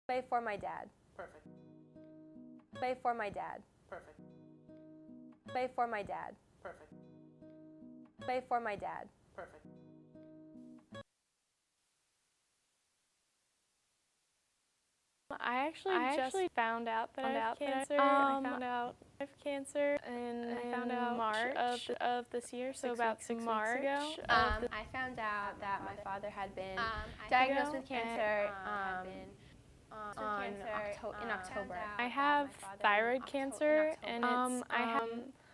Play for my dad. Perfect. Play for my dad. Perfect. Play for my dad. Perfect. Play for my dad. Perfect. I actually just found out that I have cancer. I found out I have cancer in March of this year, so about 6 weeks ago. I found out that my father had been diagnosed with cancer in October. I have thyroid cancer, and it's I have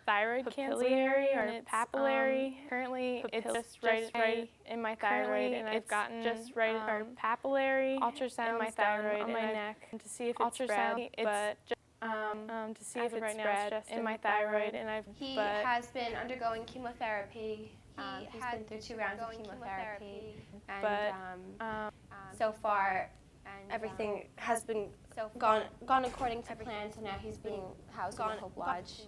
thyroid papillary or papillary. Currently, it's just right in my thyroid, and I've gotten just papillary ultrasound in my thyroid on my neck to see if it's spread, but to see if it's spread in my thyroid, and He has been undergoing chemotherapy. He's been through 2 rounds of chemotherapy, and so far everything has been gone according to plan. So now he's being housed in the Hope Lodge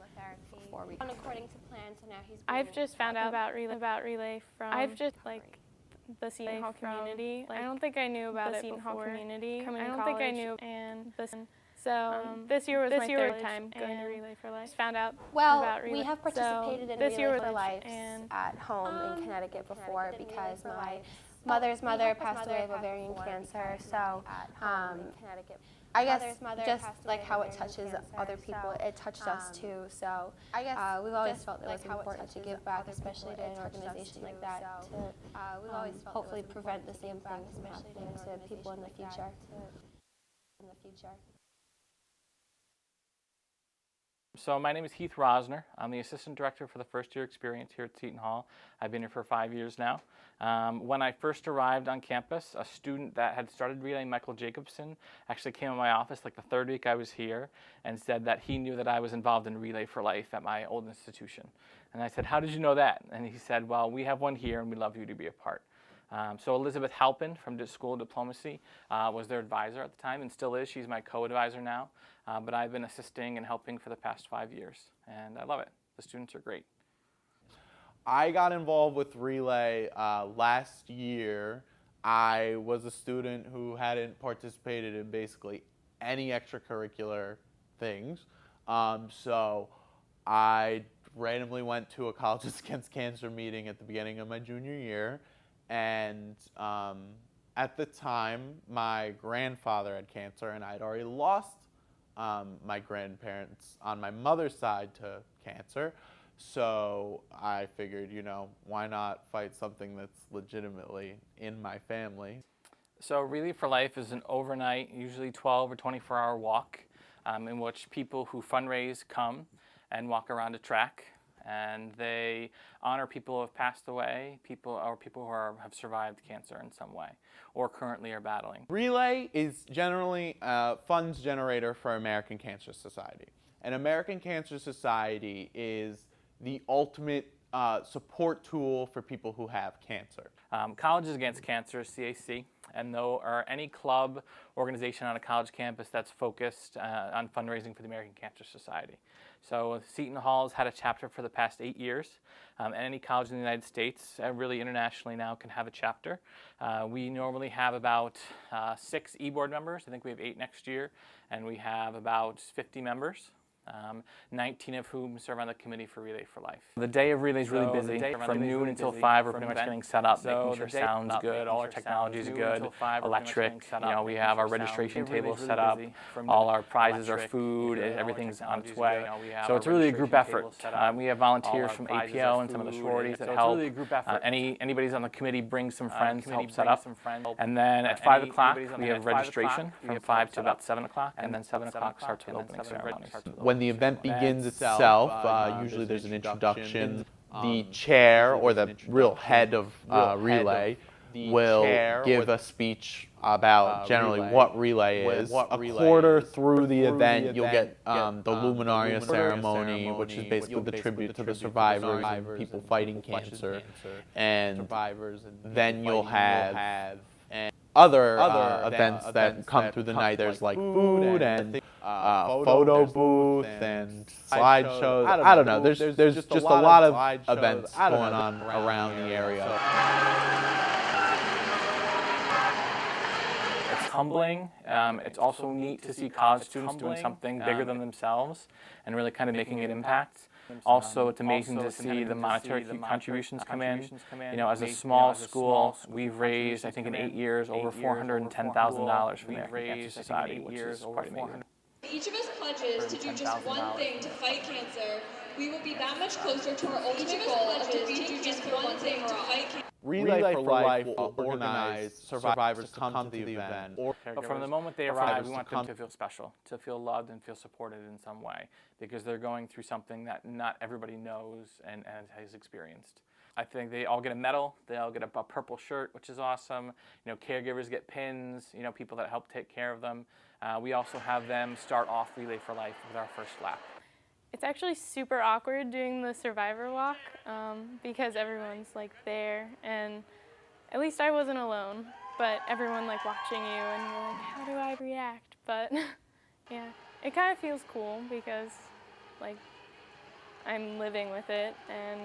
for 4 weeks. According to plan, so now he's. I've just found out about relay from. I've just the Seton Hall community. I don't think I knew about the Seton Hall community. I don't think I knew, and this year was my third time going to Relay for Life. Found out about Relay. We have participated in Relay for Life at home in Connecticut before because my mother's mother passed away of ovarian cancer. So I guess just like how it touches other people, it touched us too. So I guess we've always felt that it was important to give back, especially to an organization like that, to hopefully prevent the same things from happening to people in the future. So my name is Heath Rosner. I'm the assistant director for the first year experience here at Seton Hall. I've been here for 5 years now. When I first arrived on campus, a student that had started relaying, Michael Jacobson, actually came in my office like the 3rd week I was here and said that he knew that I was involved in Relay for Life at my old institution. And I said, "How did you know that?" And he said, "Well, we have one here and we'd love you to be a part." So Elizabeth Halpin from the School of Diplomacy was their advisor at the time and still is. She's my co-advisor now. But I've been assisting and helping for the past 5 years, and I love it. The students are great. I got involved with Relay last year. I was a student who hadn't participated in basically any extracurricular things. So I randomly went to a Colleges Against Cancer meeting at the beginning of my junior year. And at the time, my grandfather had cancer, and I had already lost my grandparents on my mother's side to cancer. So I figured, why not fight something that's legitimately in my family? So Relay for Life is an overnight, usually 12 or 24-hour walk in which people who fundraise come and walk around a track. And they honor people who have passed away, people who have survived cancer in some way, or currently are battling. Relay is generally a funds generator for American Cancer Society. And American Cancer Society is the ultimate support tool for people who have cancer. Colleges Against Cancer, CAC, and or any club, organization on a college campus that's focused on fundraising for the American Cancer Society. So Seton Hall has had a chapter for the past 8 years, and any college in the United States, really internationally now, can have a chapter. We normally have about 6 e-board members. I think we have 8 next year, and we have about 50 members. 19 of whom serve on the committee for Relay for Life. The day of Relay is really busy. From noon until 5, we're pretty much getting set up, making sure sound's good, all our technology is good, electric. We have our registration table set up, all our prizes are food, everything's on its way. So it's really a group effort. We have volunteers from APL and some of the sororities that help. Anybody's on the committee brings some friends to help set up. And then at 5 o'clock, we have registration from 5 to about 7 o'clock, and then 7 o'clock starts with opening ceremonies. When the event begins itself, usually there's an introduction. The chair, or the real head of Relay, will give a speech about generally what Relay is. A quarter through the event, you'll get the Luminaria ceremony, which is basically the tribute to the survivors and people fighting cancer. And then you'll have other events that come through the night. There's like food and photo booth and slideshows. I don't know. There's just a lot of events going on around the area. humbling. It's also neat to see college students doing something bigger than themselves and really kind of making an impact. Also, it's amazing to see the monetary contributions come in. You know, as a small school, we've raised, I think in 8 years, over $410,000 for the American Cancer Society, which is quite amazing. Each of us pledges to do just one thing to fight cancer. We will be that much closer to our ultimate goal of defeating just one thing to fight cancer. Relay for Life will organize survivors to come to the event. But from the moment they arrive, we want them to feel special, to feel loved and feel supported in some way, because they're going through something that not everybody knows and has experienced. I think they all get a medal, they all get a purple shirt, which is awesome. You know, caregivers get pins, you know, people that help take care of them. We also have them start off Relay for Life with our first lap. It's actually super awkward doing the survivor walk because everyone's like there, and at least I wasn't alone, but everyone like watching you and you're like, how do I react? But yeah, it kind of feels cool because like I'm living with it and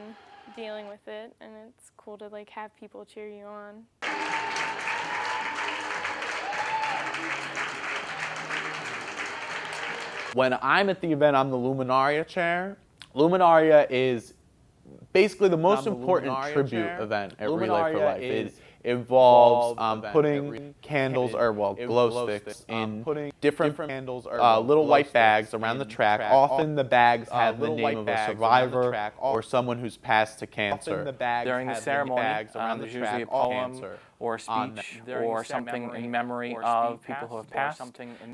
dealing with it, and it's cool to like have people cheer you on. When I'm at the event, I'm the Luminaria chair. Luminaria is basically the most important tribute event at Relay for Life. It involves putting candles, or well, glow sticks in different little white bags around the track. Often the bags have the name of a survivor or someone who's passed to cancer. During the ceremony, there's usually a poem or a speech or something in memory of people who have passed,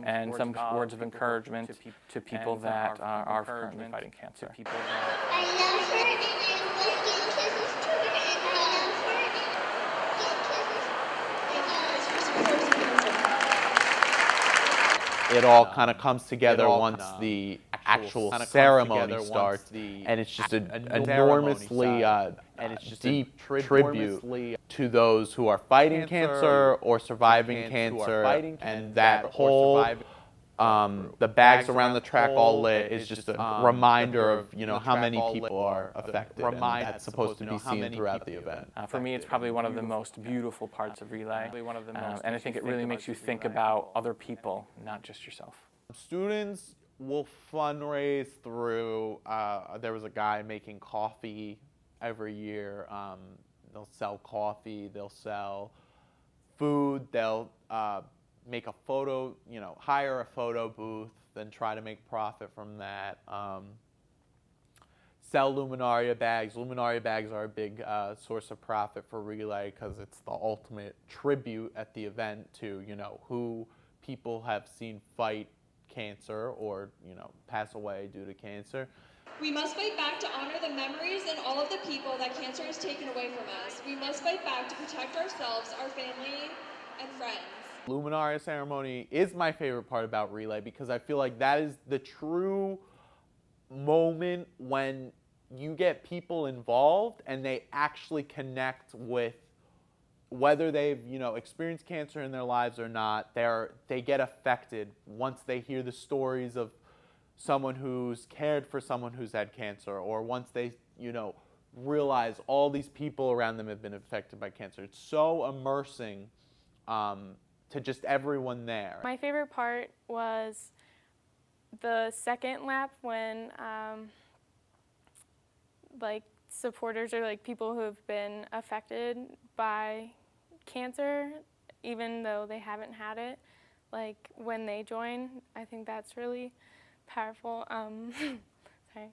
and some words of encouragement to people that are currently fighting cancer. I love her and I will give kisses to her and I love her. It all kind of comes together once the actual ceremony starts, and it's just an enormously deep tribute to those who are fighting cancer or surviving cancer, and that whole the bags around the track all lit is just a reminder of, you know, how many people are affected, and that's supposed to be seen throughout the event. For me, it's probably one of the most beautiful parts of Relay, and I think it really makes you think about other people, not just yourself. Students will fundraise through, there was a guy making coffee every year. They'll sell coffee, they'll sell food, they'll make a photo, you know, hire a photo booth, then try to make profit from that. Sell Luminaria bags. Luminaria bags are a big source of profit for Relay because it's the ultimate tribute at the event to, you know, who people have seen fight cancer or, you know, pass away due to cancer. We must fight back to honor the memories and all of the people that cancer has taken away from us. We must fight back to protect ourselves, our family, and friends. Luminaria ceremony is my favorite part about Relay because I feel like that is the true moment when you get people involved and they actually connect with, whether they've, you know, experienced cancer in their lives or not, they get affected once they hear the stories of someone who's cared for someone who's had cancer, or once they, you know, realize all these people around them have been affected by cancer. It's so immersing to just everyone there. My favorite part was the second lap when like supporters or like people who have been affected by cancer, even though they haven't had it, like when they join, I think that's really powerful. Sorry.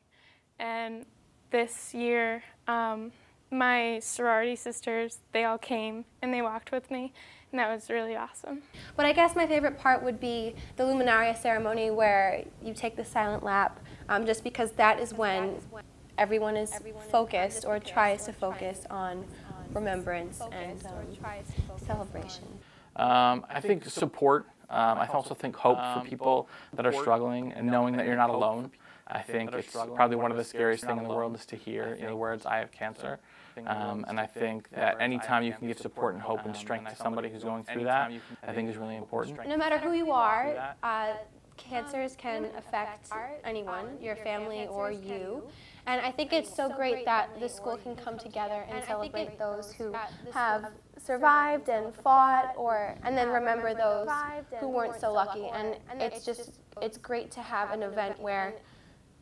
And this year, my sorority sisters, they all came and they walked with me, and that was really awesome. But I guess my favorite part would be the Luminaria ceremony where you take the silent lap, just because that is when everyone is focused or tries to focus on remembrance and celebration. I think support. I also think hope for people that are struggling, and knowing that you're not alone. I think it's probably one of the scariest things in the world is to hear, you know, the words, "I have cancer." And I think that anytime you can give support and hope and strength to somebody who's going through that, I think is really important. No matter who you are, cancers can affect anyone, your family or you. And I think it's so great that the school can come together and celebrate those who have survived and fought, and then remember those who weren't so lucky. And it's great to have an event where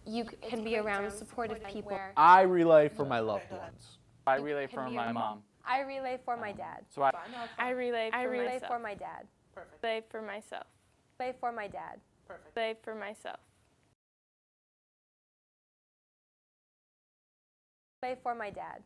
you can be around supportive people. I relay for my loved ones. I relay for my mom. I relay for my dad. So I relay for myself. for my dad. Relay for myself. Relay for my dad. Relay for myself. Relay for my dad.